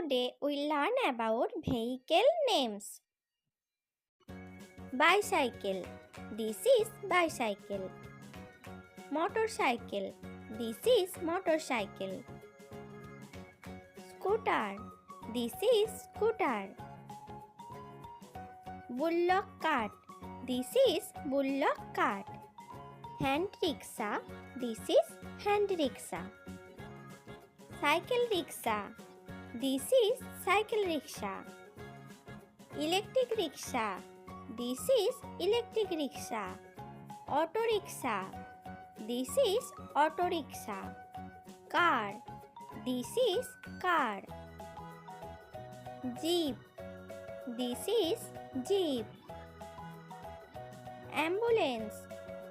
Today we learn about vehicle names. Bicycle. This is bicycle. Motorcycle. This is motorcycle. Scooter. This is scooter. Bullock cart. This is bullock cart. Hand rickshaw. This is hand rickshaw. Cycle rickshaw. This is cycle rickshaw. Electric rickshaw. This is electric rickshaw. Auto rickshaw. This is auto rickshaw. Car. This is car. Jeep. This is jeep. Ambulance.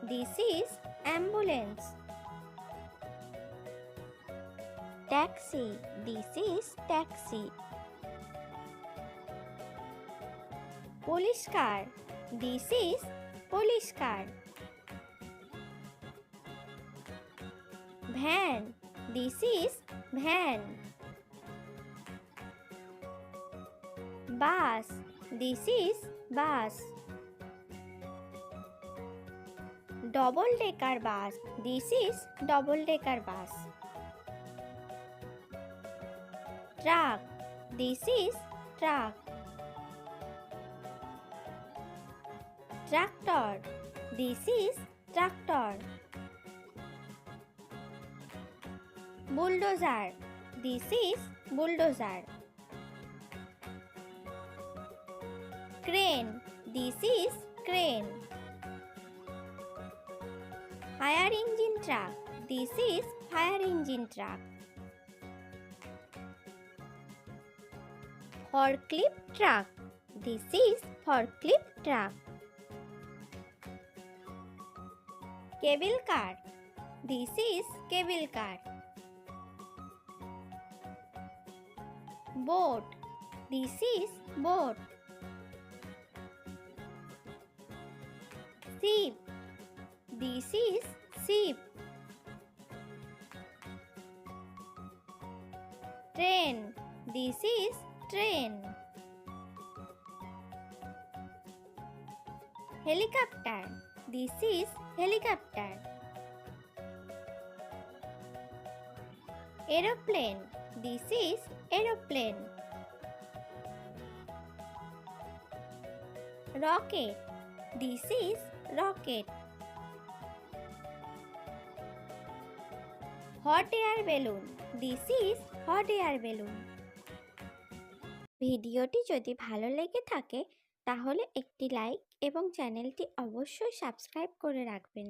This is ambulance. Taxi. This is taxi. Police car. This is police car. Van. This is van. Bus. This is bus. Double-decker bus. This is double-decker bus. Truck. This is truck. Tractor. This is tractor. Bulldozer. This is bulldozer. Crane. This is crane. Fire engine truck. This is fire engine truck. Forklift truck. This is forklift truck. Cable car. This is cable car. Boat. This is boat. Ship. This is ship. Train. This is train. Helicopter. This is helicopter. Aeroplane. This is aeroplane. Rocket. This is rocket. Hot air balloon. This is hot air balloon. ভিডিওটি যদি ভালো লেগে থাকে তাহলে একটি like এবং চ্যানেলটি অবশ্যই সাবস্ক্রাইব করে রাখবেন।